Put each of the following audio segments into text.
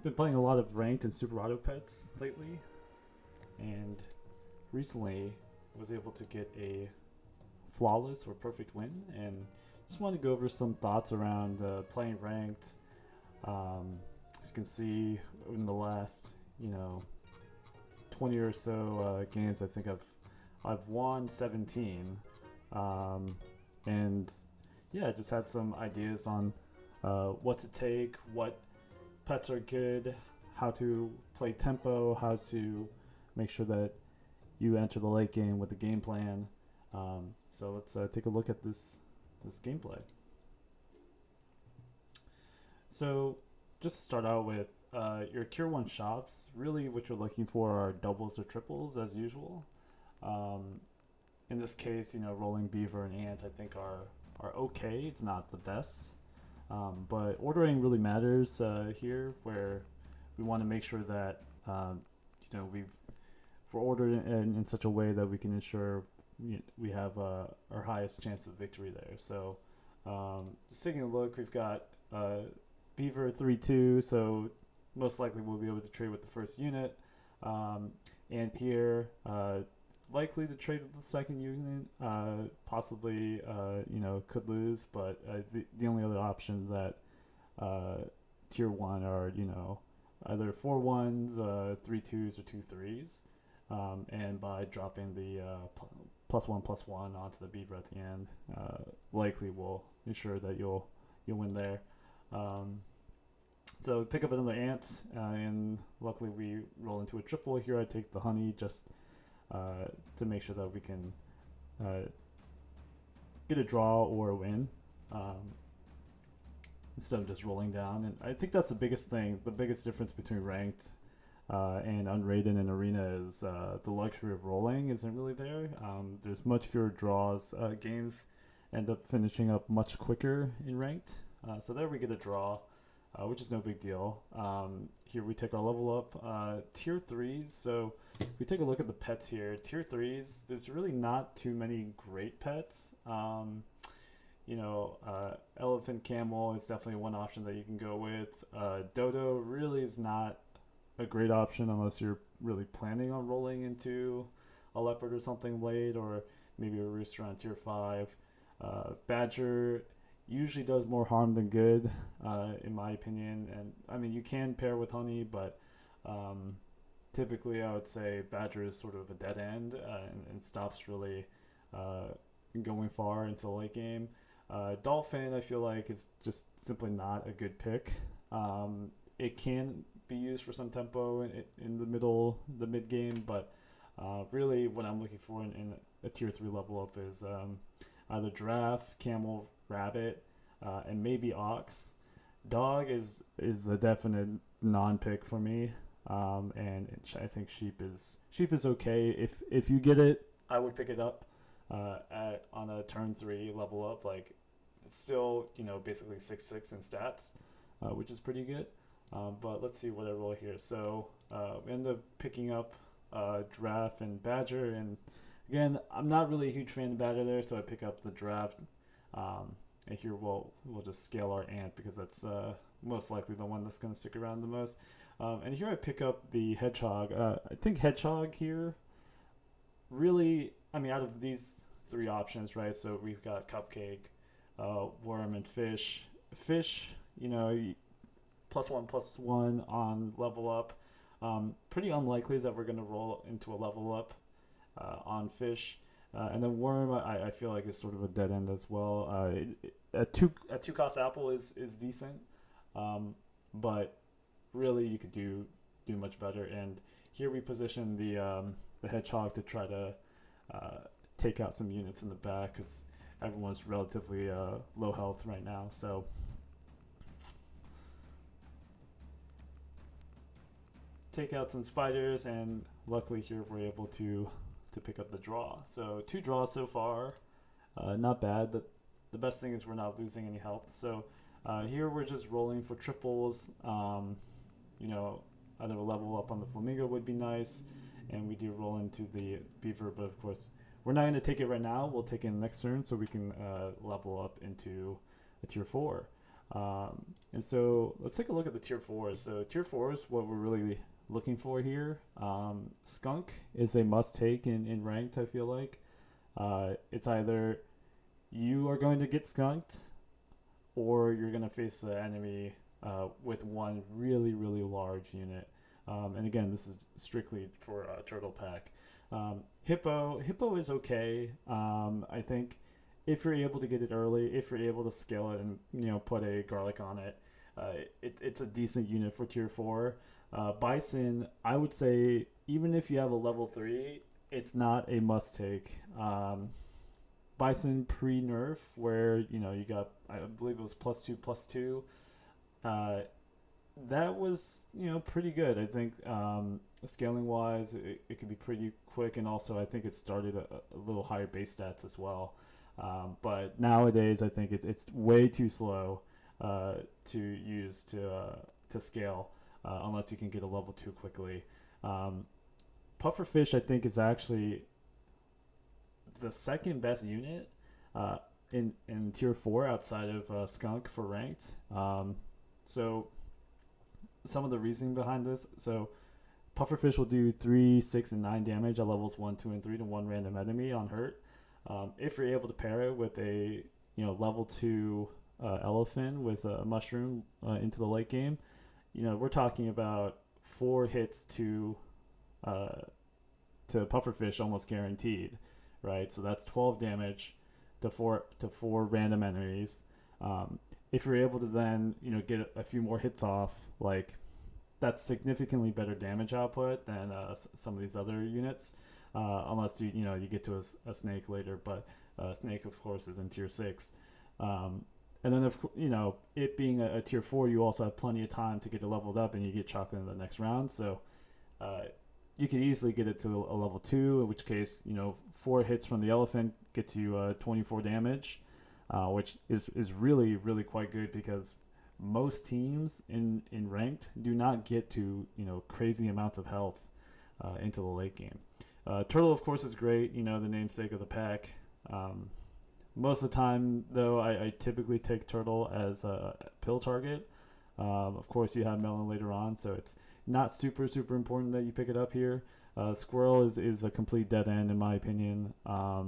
Been playing a lot of ranked and super auto pets lately, and recently was able to get a flawless or perfect win, and just want to go over some thoughts around playing ranked. As you can see, in the last 20 or so games, I think I've won 17, and yeah, just had some ideas on what to take, what pets are good, how to play tempo, how to make sure that you enter the late game with a game plan. So let's take a look at this gameplay. So just to start out with, your Tier 1 shops, really what you're looking for are doubles or triples as usual. In this case, rolling beaver and ant I think are okay. It's not the best. But ordering really matters here, where we want to make sure that we're ordered in such a way that we can ensure we have our highest chance of victory there. So just taking a look, we've got beaver 3-2, so most likely we'll be able to trade with the first unit. And here, likely to trade with the second unit, possibly could lose, but the only other options that tier 1 are either 4-1s, 3-2s, or 2-3s, and by dropping the +1/+1 onto the beaver at the end, likely will ensure that you'll win there. So pick up another ant, and luckily we roll into a triple. Here I take the honey just to make sure that we can get a draw or a win, instead of just rolling down. And I think that's the biggest thing. The biggest difference between ranked and unrated and arena is the luxury of rolling isn't really there. There's much fewer draws. Games end up finishing up much quicker in ranked. So there we get a draw, which is no big deal. Here we take our level up. Tier 3s, so if we take a look at the pets here, tier 3s, there's really not too many great pets. Elephant camel is definitely one option that you can go with. Dodo really is not a great option unless you're really planning on rolling into a leopard or something late, or maybe a rooster on tier 5. Badger usually does more harm than good, in my opinion. And I mean, you can pair with honey, but typically I would say badger is sort of a dead end, and stops really going far into the late game. Dolphin, I feel like it's just simply not a good pick. It can be used for some tempo in the mid game, but really what I'm looking for in a tier 3 level up is either giraffe, camel, rabbit, and maybe ox. Dog is a definite non-pick for me, and I think sheep is okay. If you get it, I would pick it up on a turn 3 level up. Like, it's still basically 6/6 in stats, which is pretty good. But let's see what I roll here. So we end up picking up giraffe and badger, and again, I'm not really a huge fan of badger there, so I pick up the giraffe. And here we'll just scale our ant because that's most likely the one that's going to stick around the most. And here I pick up the hedgehog. I think hedgehog here really, I mean, out of these 3 options, right? So we've got cupcake, worm, and fish. Fish, +1/+1 on level up. Pretty unlikely that we're going to roll into a level up on fish. And then worm, I feel like is sort of a dead end as well. A two cost apple is decent, but really you could do much better. And here we position the hedgehog to try to take out some units in the back because everyone's relatively low health right now. So take out some spiders, and luckily here we're able to pick up the draw. So 2 draws so far, not bad. The best thing is we're not losing any health. So here we're just rolling for triples. Either a level up on the flamingo would be nice, and we do roll into the beaver, but of course we're not going to take it right now. We'll take it in the next turn so we can level up into a tier 4. And so let's take a look at the tier fours. So tier fours, what we're really looking for here. Skunk is a must take in ranked. I feel like it's either you are going to get skunked or you're going to face the enemy with one really large unit. And again, this is strictly for Turtle Pack. Hippo is okay. I think if you're able to get it early, if you're able to scale it and put a garlic on it, it's a decent unit for tier four. Bison, I would say even if you have a level 3, it's not a must take. Bison pre nerf, where you got, I believe it was +2/+2. Uh, that was pretty good. I think scaling wise, it could be pretty quick, and also I think it started a little higher base stats as well. But nowadays, I think it's way too slow to use to scale unless you can get a level 2 quickly. Pufferfish, I think, is actually the second best unit in tier 4 outside of Skunk for ranked. So some of the reasoning behind this. So Pufferfish will do 3, 6, and 9 damage at levels 1, 2, and 3 to one random enemy on hurt. If you're able to pair it with a level 2 elephant with a mushroom into the late game, we're talking about 4 hits to Pufferfish almost guaranteed, right? So that's 12 damage to four random enemies. If you're able to then get a few more hits off, like that's significantly better damage output than some of these other units, unless you get to a snake later. But snake, of course, is in tier 6. And then, it being a tier 4, you also have plenty of time to get it leveled up, and you get chocolate in the next round. So you can easily get it to a level 2, in which case 4 hits from the elephant gets you 24 damage, which is really quite good, because most teams in ranked do not get to crazy amounts of health into the late game. Turtle, of course, is great, the namesake of the pack. Most of the time, though, I typically take Turtle as a pill target. Of course, you have Melon later on, so it's not super important that you pick it up here. Squirrel is a complete dead end, in my opinion. I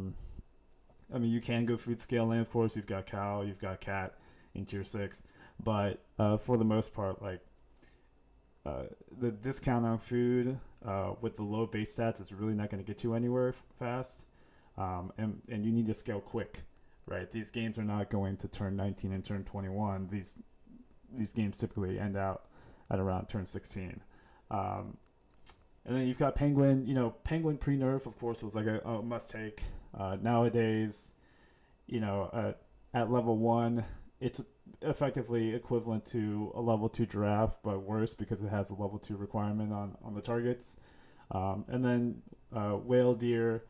mean, you can go food scaling, of course. You've got cow, you've got cat in tier 6. But for the most part, like the discount on food with the low base stats is really not going to get you anywhere fast. And you need to scale quick, right? These games are not going to turn 19 and turn 21. These games typically end out at around turn 16. And then you've got Penguin. Penguin pre-nerf, of course, was like a must-take. Nowadays, at level 1, it's effectively equivalent to a level 2 giraffe, but worse because it has a level 2 requirement on the targets. And then whale deer.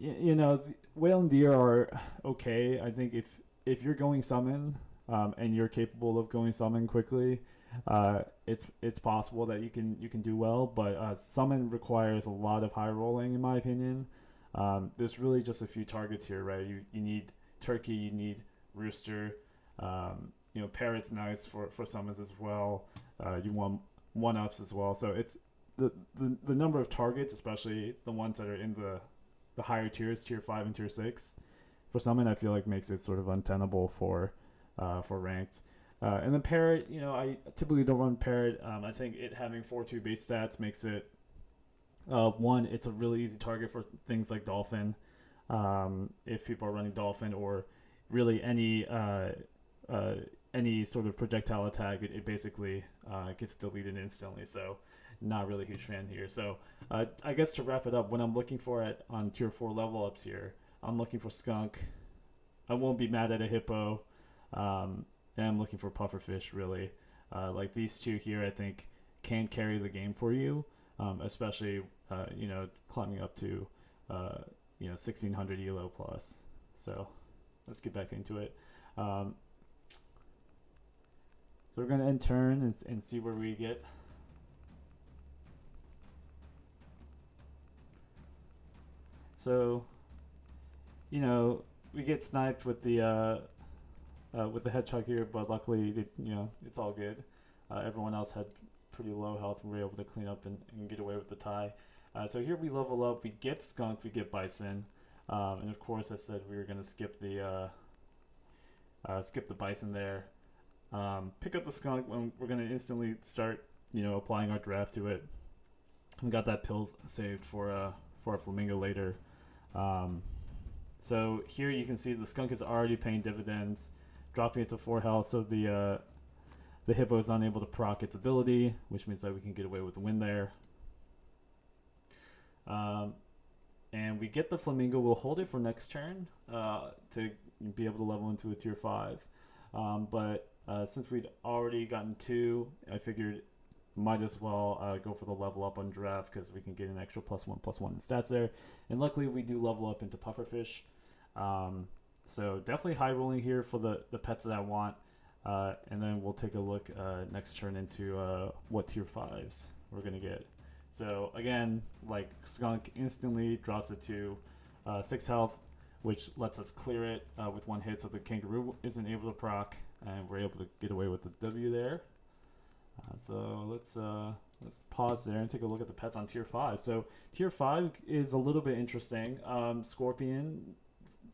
Whale and deer are okay. I think if you're going summon and you're capable of going summon quickly, it's possible that you can do well. But summon requires a lot of high rolling, in my opinion. There's really just a few targets here, right? You need turkey, you need rooster. Parrot's nice for summons as well. You want 1-ups as well. So it's the number of targets, especially the ones that are in the higher tiers, tier 5 and tier 6, for summon, I feel like makes it sort of untenable for ranked. And then parrot, I typically don't run parrot. I think it having 4/2 base stats makes it one. It's a really easy target for things like dolphin. If people are running dolphin or really any sort of projectile attack, it basically gets deleted instantly. So not really a huge fan here. So I guess to wrap it up, when I'm looking for on tier 4 level ups here, I'm looking for skunk. I won't be mad at a hippo. And I'm looking for pufferfish, really. Like these two here, I think can carry the game for you, especially climbing up to 1600 elo plus. So let's get back into it. So we're going to end turn and see where we get. So, we get sniped with the with the hedgehog here, but luckily, it's all good. Everyone else had pretty low health, and we were able to clean up and get away with the tie. So here we level up. We get skunk, we get bison, and of course, I said we were gonna skip the bison there. Pick up the skunk, and we're gonna instantly start, applying our draft to it. We got that pill saved for our flamingo later. So here you can see the skunk is already paying dividends, dropping it to 4 health. So the hippo is unable to proc its ability, which means that we can get away with the win there. And we get the flamingo. We'll hold it for next turn to be able to level into a tier 5. But since we'd already gotten 2, I figured might as well go for the level up on draft because we can get an extra +1/+1 in stats there. And luckily we do level up into pufferfish. So definitely high rolling here for the pets that I want. And then we'll take a look next turn into what tier 5s we're going to get. So again, like skunk instantly drops it to 6 health, which lets us clear it with 1 hit, so the kangaroo isn't able to proc, and we're able to get away with the W there. So let's pause there and take a look at the pets on tier 5. So tier 5 is a little bit interesting. Scorpion,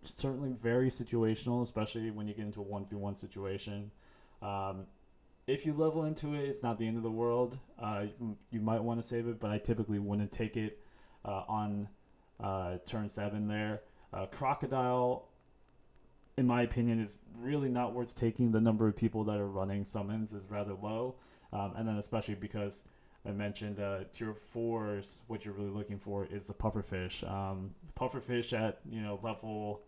certainly very situational, especially when you get into a 1v1 situation. If you level into it, it's not the end of the world. You might want to save it, but I typically wouldn't take it on turn 7 there. Crocodile, in my opinion, is really not worth taking. The number of people that are running summons is rather low. And then especially because I mentioned tier 4s, what you're really looking for is the pufferfish. Pufferfish at level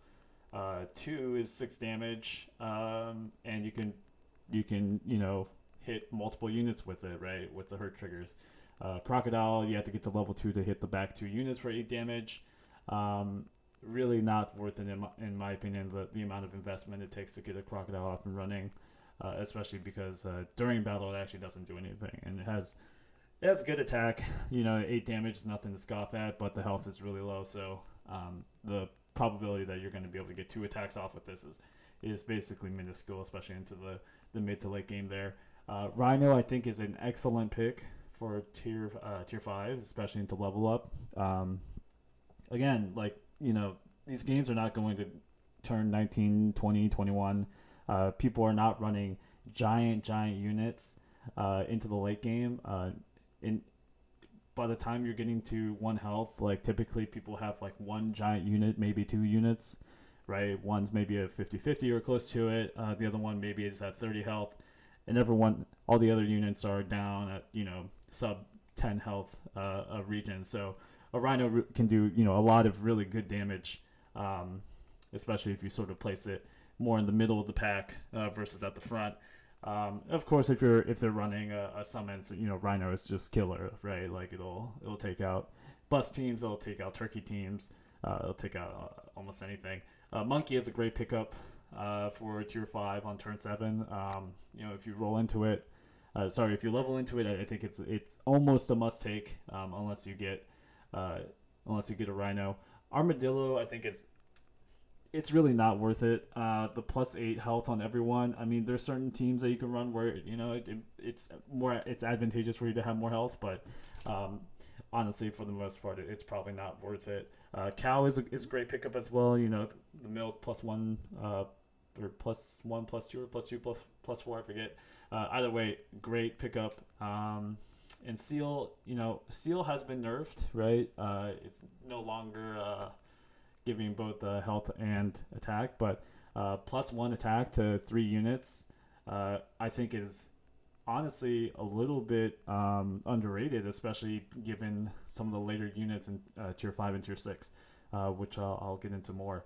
2 is 6 damage, and you can hit multiple units with it, right? With the hurt triggers. Crocodile, you have to get to level 2 to hit the back 2 units for 8 damage. Really not worth it in my opinion. The amount of investment it takes to get a crocodile up and running. Especially because during battle it actually doesn't do anything, and it has good attack. 8 damage is nothing to scoff at, but the health is really low, so the probability that you're going to be able to get 2 attacks off with this is basically minuscule, especially into the mid to late game there. Rhino, I think, is an excellent pick for tier 5, especially into level up. Again, these games are not going to turn 19, 20, 21. People are not running giant units into the late game. By the time you're getting to 1 health, typically people have 1 giant unit, maybe 2 units, right? One's maybe a 50-50 or close to it. The other one maybe is at 30 health, and all the other units are down at sub 10 health region. So a Rhino can do a lot of really good damage, especially if you sort of place it more in the middle of the pack versus at the front. Of course, if they're running a summons, Rhino is just killer, right? It'll take out bus teams, it'll take out turkey teams, it'll take out almost anything. Monkey is a great pickup for tier 5 on turn 7. If you roll into it, if you level into it, I think it's almost a must take unless you get a Rhino. Armadillo, I think it's really not worth it. The +8 health on everyone. I mean, there's certain teams that you can run where it's advantageous for you to have more health, but honestly, for the most part, it's probably not worth it. Cow is a great pickup as well. The milk +1 or +1 +2 or +2 +4, I forget. Either way, great pickup. And seal, seal has been nerfed, right? It's no longer giving both health and attack, but +1 attack to 3 units, I think is honestly a little bit underrated, especially given some of the later units in tier 5 and tier 6, which I'll get into more.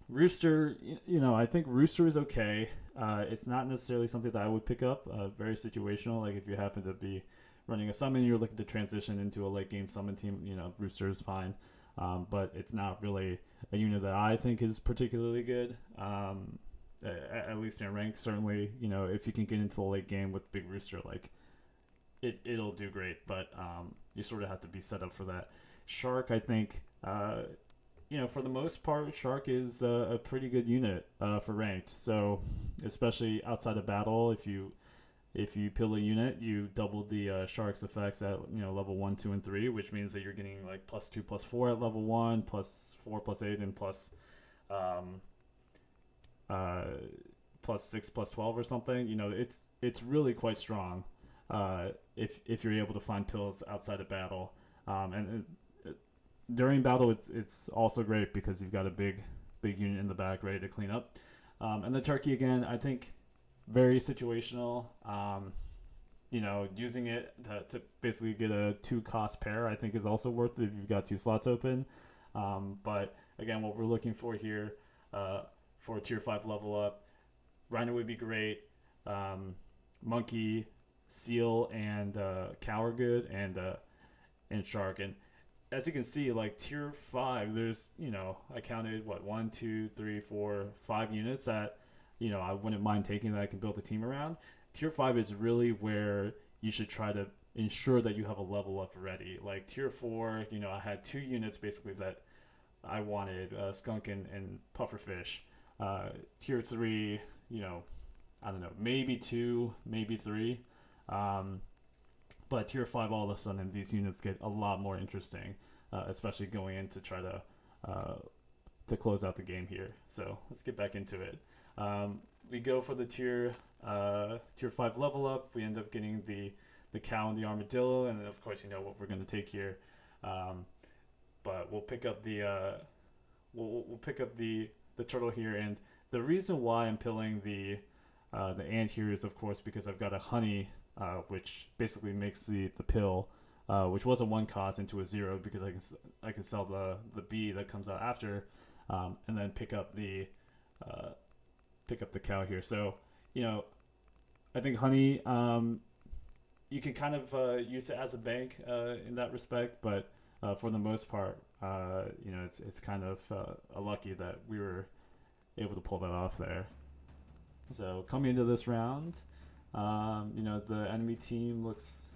Rooster, I think Rooster is okay. It's not necessarily something that I would pick up. Very situational. If you happen to be running a summon, you're looking to transition into a late game summon team, Rooster is fine. But it's not really a unit that I think is particularly good, at least in rank. Certainly, if you can get into the late game with Big Rooster, it'll do great, but you sort of have to be set up for that. Shark, I think, for the most part, Shark is a pretty good unit for ranked. So, especially outside of battle, if you pill a unit, you double the Shark's effects at level 1, 2, and 3, which means that you're getting like +2, +4 at level 1, +4, +8, and um, uh, +6, +12 or something. It's really quite strong if you're able to find pills outside of battle. And during battle, it's also great because you've got a big unit in the back ready to clean up. And the turkey again, I think very situational. Using it to basically get a 2-cost pair, I think is also worth it if you've got 2 slots open. But again, what we're looking for here for a tier 5 level up, Rhino would be great. Monkey, Seal, and Cow are good, and Shark. And as you can see, like tier 5, there's I counted what 1, 2, 3, 4, 5 units that I wouldn't mind taking that I can build a team around. Tier 5 is really where you should try to ensure that you have a level up ready. Like tier 4, I had 2 units basically that I wanted, Skunk and Pufferfish. Tier 3, I don't know, maybe 2, maybe 3. But tier 5, all of a sudden, these units get a lot more interesting, especially going in to try to close out the game here. So let's get back into it. We go for the tier 5 level up. We end up getting the cow and the armadillo, and then of course what we're going to take here. But we'll pick up the the turtle here, and the reason why I'm pilling the ant here is of course because I've got a honey, which basically makes the pill, which was a 1 cost, into a 0 because I can sell the bee that comes out after, and then pick up the cow here. So I think honey, you can kind of use it as a bank in that respect, but for the most part, it's kind of a lucky that we were able to pull that off there. So coming into this round, the enemy team looks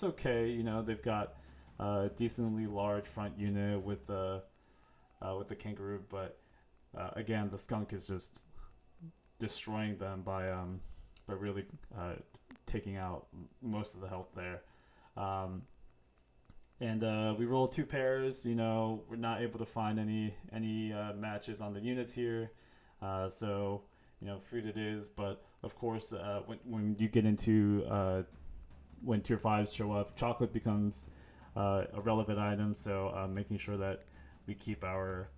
okay. They've got a decently large front unit with the kangaroo, but again, the skunk is just destroying them by really taking out most of the health there. And we roll 2 pairs. We're not able to find any matches on the units here. So food it is. But of course, when you get into when tier 5s show up, chocolate becomes a relevant item. So making sure that we keep our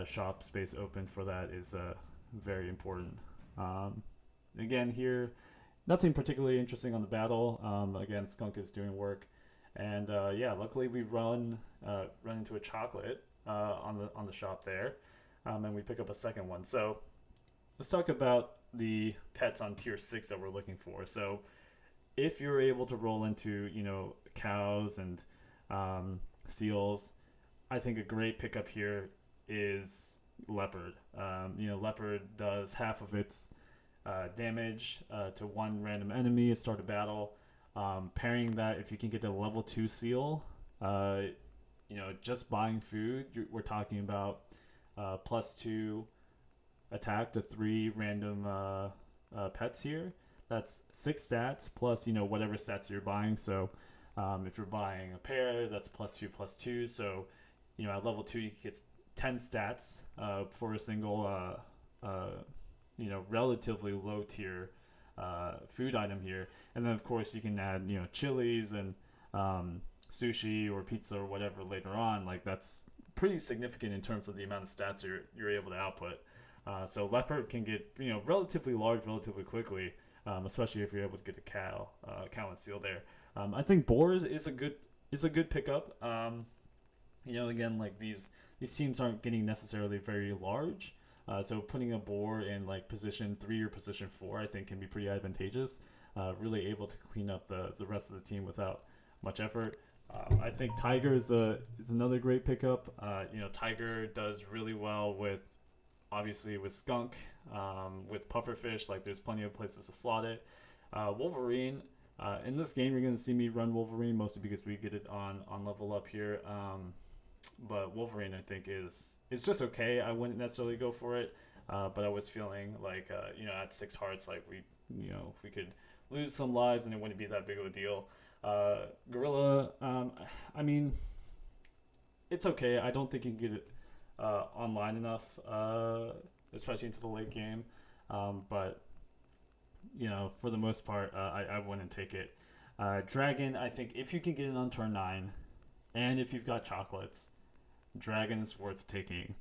shop space open for that is very important. Again, here, nothing particularly interesting on the battle. Again, Skunk is doing work, and luckily we run into a chocolate on the shop there, and we pick up a second one. So let's talk about the pets on tier 6 that we're looking for. So if you're able to roll into cows and seals, I think a great pickup here is leopard. Leopard does half of its damage to 1 random enemy at start of battle. Pairing that, if you can get a level 2 seal, just buying food, we're talking about +2 attack to 3 random pets here. That's 6 stats plus whatever stats you're buying. So if you're buying a pair, that's +2 +2. So at level 2 you get 10 stats for a single relatively low tier food item here. And then of course you can add chilies and sushi or pizza or whatever later on. Like that's pretty significant in terms of the amount of stats you're able to output. So leopard can get relatively large relatively quickly, especially if you're able to get a cow and seal there. I think boar is a good pickup. Again, like these teams aren't getting necessarily very large, so putting a boar in like position 3 or position 4 I think can be pretty advantageous. Really able to clean up the rest of the team without much effort. I think tiger is another great pickup. Tiger does really well with skunk, with pufferfish. Like there's plenty of places to slot it. Wolverine, in this game you're going to see me run Wolverine mostly because we get it on level up here. but Wolverine I think is just okay. I wouldn't necessarily go for it, but I was feeling like at 6 hearts, like we could lose some lives and it wouldn't be that big of a deal. Gorilla, I mean, it's okay. I don't think you can get it online enough, especially into the late game. But for the most part, I wouldn't take it. Dragon, I think if you can get it on turn 9, and if you've got chocolates, Dragon is worth taking.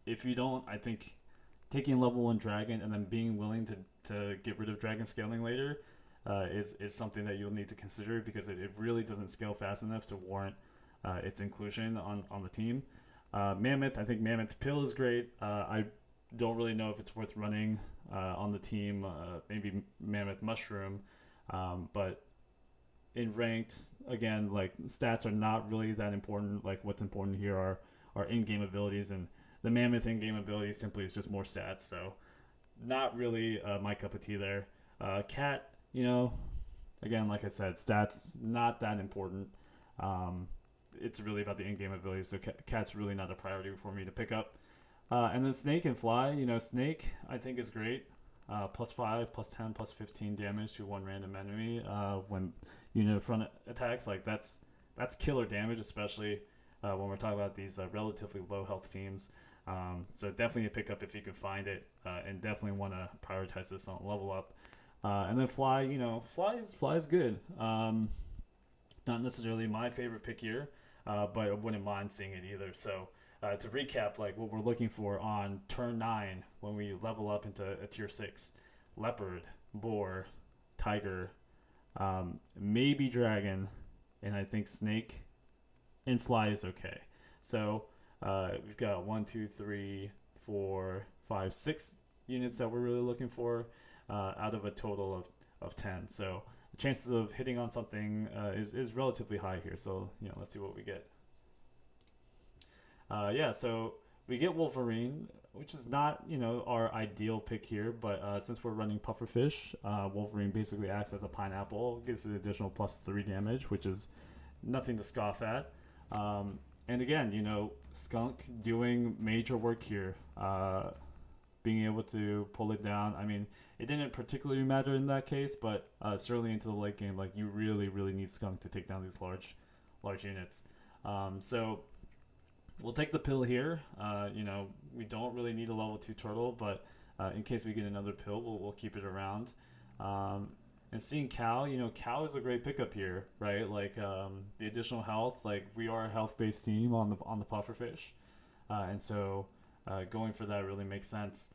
If you don't, I think taking level 1 Dragon and then being willing to get rid of Dragon scaling later is something that you'll need to consider, because it really doesn't scale fast enough to warrant its inclusion on the team. Mammoth, I think Mammoth Pill is great. I don't really know if it's worth running on the team. Maybe Mammoth Mushroom, but in ranked, again, like stats are not really that important. Like what's important here are in-game abilities, and the Mammoth in-game ability simply is just more stats. So not really my cup of tea there. Cat, again, like I said, stats not that important. It's really about the in-game abilities. So Cat's really not a priority for me to pick up. And then Snake and Fly. Snake I think is great. +5, +10, +15 damage to one random enemy when front attacks. Like that's killer damage, especially when we're talking about these relatively low health teams. So definitely a pickup if you can find it, and definitely want to prioritize this on level up. And then Fly, Fly is good. Not necessarily my favorite pick here, but I wouldn't mind seeing it either. So to recap, like what we're looking for on turn 9 when we level up into a tier 6, Leopard, Boar, Tiger, maybe Dragon, and I think Snake and Fly is okay. So we've got 1, 2, 3, 4, 5, 6 units that we're really looking for out of a total of 10. So the chances of hitting on something is relatively high here. So let's see what we get. So we get Wolverine, which is not our ideal pick here, but since we're running Pufferfish, Wolverine basically acts as a pineapple, gives an additional +3 damage, which is nothing to scoff at. And again, Skunk doing major work here, being able to pull it down. I mean, it didn't particularly matter in that case, but certainly into the late game, like you really need Skunk to take down these large units. So we'll take the pill here. We don't really need a level 2 turtle, but in case we get another pill, we'll keep it around. And seeing Cow, Cow is a great pickup here, right? Like the additional health, like we are a health-based team on the Pufferfish, and so going for that really makes sense.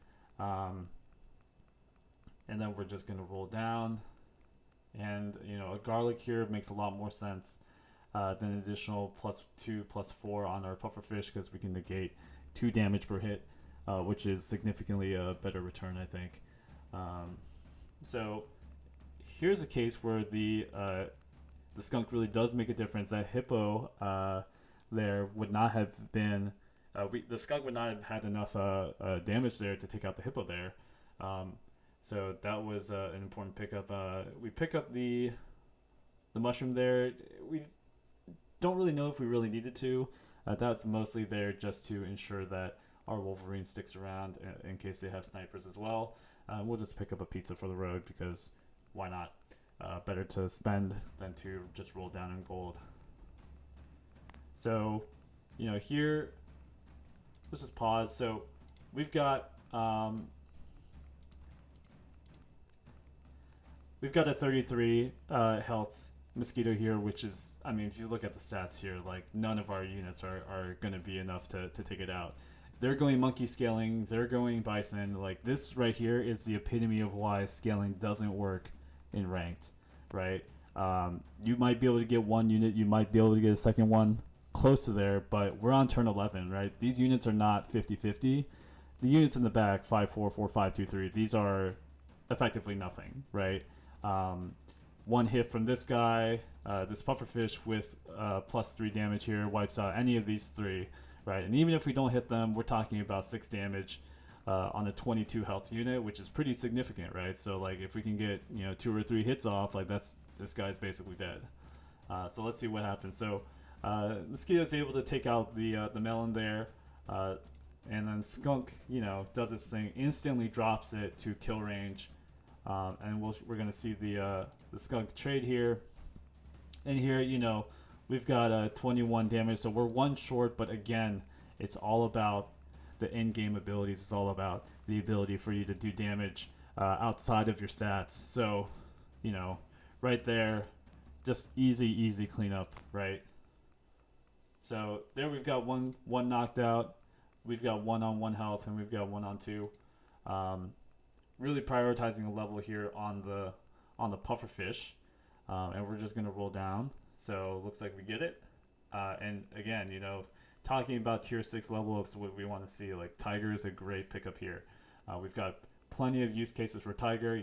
And then we're just gonna roll down, and a garlic here makes a lot more sense than an additional +2, +4 on our Pufferfish, because we can negate 2 damage per hit, which is significantly a better return, I think. So here's a case where the Skunk really does make a difference. That Hippo there would not have been the Skunk would not have had enough damage there to take out the Hippo there. So that was an important pickup. We pick up the mushroom there. We don't really know if we really needed to. That's mostly there just to ensure that our Wolverine sticks around in case they have snipers as well. We'll just pick up a pizza for the road, because why not? Better to spend than to just roll down in gold. So, here, let's just pause. So we've got a 33 health Mosquito here, which is, I mean, if you look at the stats here, like none of our units are going to be enough to take it out. They're going monkey scaling, they're going bison. Like this right here is the epitome of why scaling doesn't work in ranked, right? You might be able to get one unit, you might be able to get a second one close to there, but we're on turn 11, right? These units are not 50-50. The units in the back, 5-4, 4-5, 2-3, these are effectively nothing, right? One hit from this guy, this Pufferfish with +3 damage here wipes out any of these 3, right? And even if we don't hit them, we're talking about 6 damage on a 22 health unit, which is pretty significant, right? So like if we can get 2 or 3 hits off, like this guy's basically dead. So let's see what happens. So Mosquito is able to take out the melon there, uh, and then Skunk, does its thing, instantly drops it to kill range, and we're gonna see the Skunk trade here, and here we've got 21 damage, so we're one short, but again, it's all about the in-game abilities. It's all about the ability for you to do damage outside of your stats. So, right there, just easy cleanup, right? So there we've got one knocked out. We've got one on one health, and we've got one on two. Really prioritizing a level here on the pufferfish, and we're just gonna roll down. So looks like we get it. And again, talking about tier 6 level ups, what we want to see, like Tiger is a great pickup here. We've got plenty of use cases for Tiger.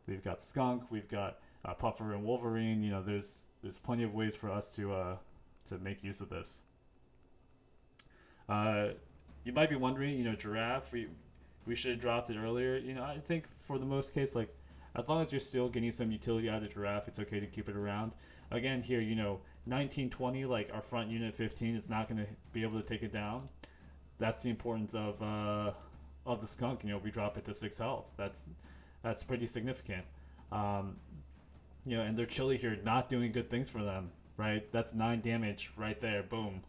We've got Skunk, we've got Puffer and Wolverine. There's plenty of ways for us to make use of this. You might be wondering, Giraffe, we should have dropped it earlier. I think for the most case, like as long as you're still getting some utility out of Giraffe, it's okay to keep it around. Again, here, 1920, like our front unit 15 is not going to be able to take it down. That's the importance of the Skunk. We drop it to 6 health. That's pretty significant. And their Chili here not doing good things for them, right? That's 9 damage right there, boom.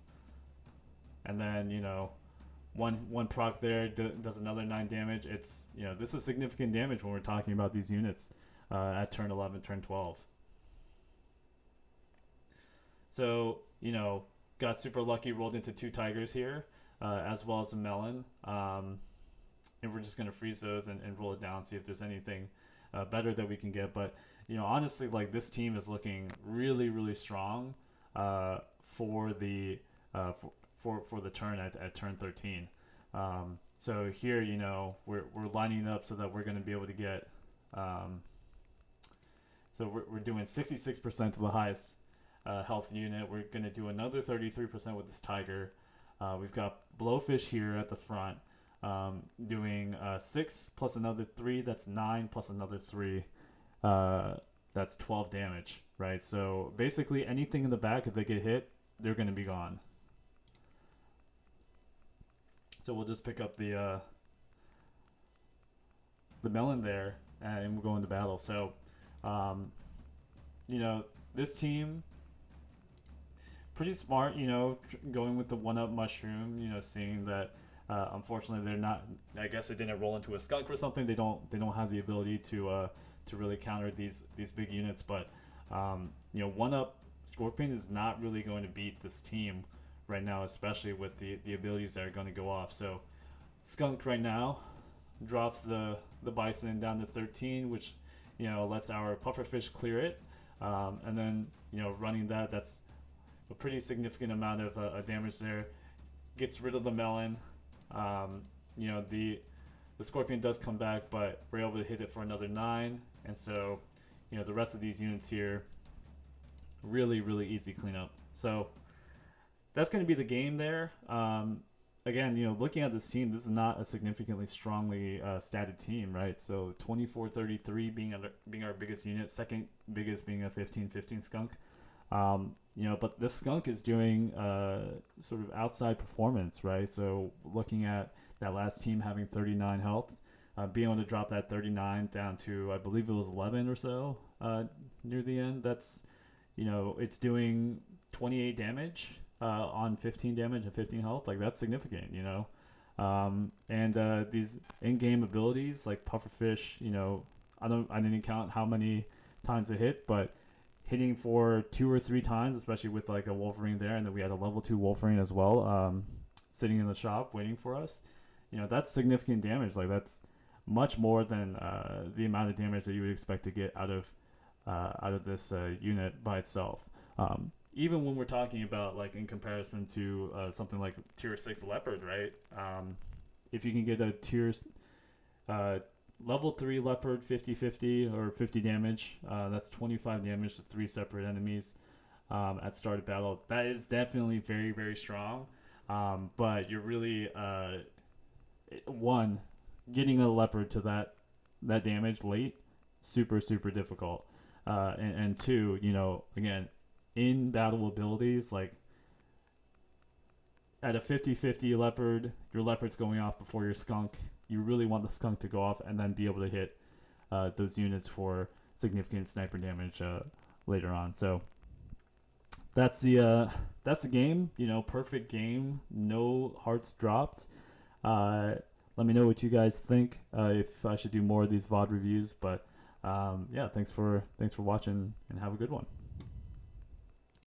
And then one proc there does another 9 damage. It's this is significant damage when we're talking about these units at turn 11, turn 12. So, got super lucky, rolled into 2 Tigers here, as well as a Melon. And we're just going to freeze those and roll it down, see if there's anything better that we can get. But, honestly, like this team is looking really, really strong for the for the turn at turn 13. So here, we're lining up so that we're going to be able to get... so we're doing 66% to the highest health unit. We're going to do another 33% with this Tiger. We've got Blowfish here at the front, doing 6 plus another 3. That's 9 plus another 3. That's 12 damage, right? So basically anything in the back, if they get hit, they're going to be gone. So we'll just pick up the Melon there, and we'll go into battle. So, this team... pretty smart, going with the 1-up mushroom, seeing that unfortunately they're not, I guess they didn't roll into a Skunk or something. They don't have the ability to really counter these big units, but 1-up Scorpion is not really going to beat this team right now, especially with the abilities that are going to go off. So Skunk right now drops the Bison down to 13, which lets our Pufferfish clear it, and then running that's a pretty significant amount of damage there. Gets rid of the Melon. The Scorpion does come back, but we're able to hit it for another 9. And so, the rest of these units here, really, really easy cleanup. So that's going to be the game there. Again, looking at this team, this is not a significantly strongly statted team, right? So 24-33 being our biggest unit, second biggest being a 15-15 Skunk. But this Skunk is doing sort of outside performance, right? So looking at that last team having 39 health, being able to drop that 39 down to, I believe it was 11 or so near the end. That's, it's doing 28 damage on 15 damage and 15 health. Like, that's significant, and these in-game abilities like Pufferfish, I didn't count how many times it hit, but hitting for 2 or 3 times, especially with like a Wolverine there, and then we had a level 2 Wolverine as well, sitting in the shop waiting for us. That's significant damage. Like, that's much more than the amount of damage that you would expect to get out of this unit by itself. Even when we're talking about, like, in comparison to something like tier 6 Leopard, right? If you can get a tier level 3 Leopard 50-50 or 50 damage, that's 25 damage to 3 separate enemies at start of battle. That is definitely very, very strong. But you're really, one, getting a Leopard to that damage late, super, super difficult. And two, again, in battle abilities. Like at a 50-50 leopard, your leopard's going off before your skunk. You really want the skunk to go off and then be able to hit those units for significant sniper damage later on. So that's the game. You know, perfect game. No hearts dropped. Let me know what you guys think. If I should do more of these VOD reviews, but yeah, thanks for watching and have a good one.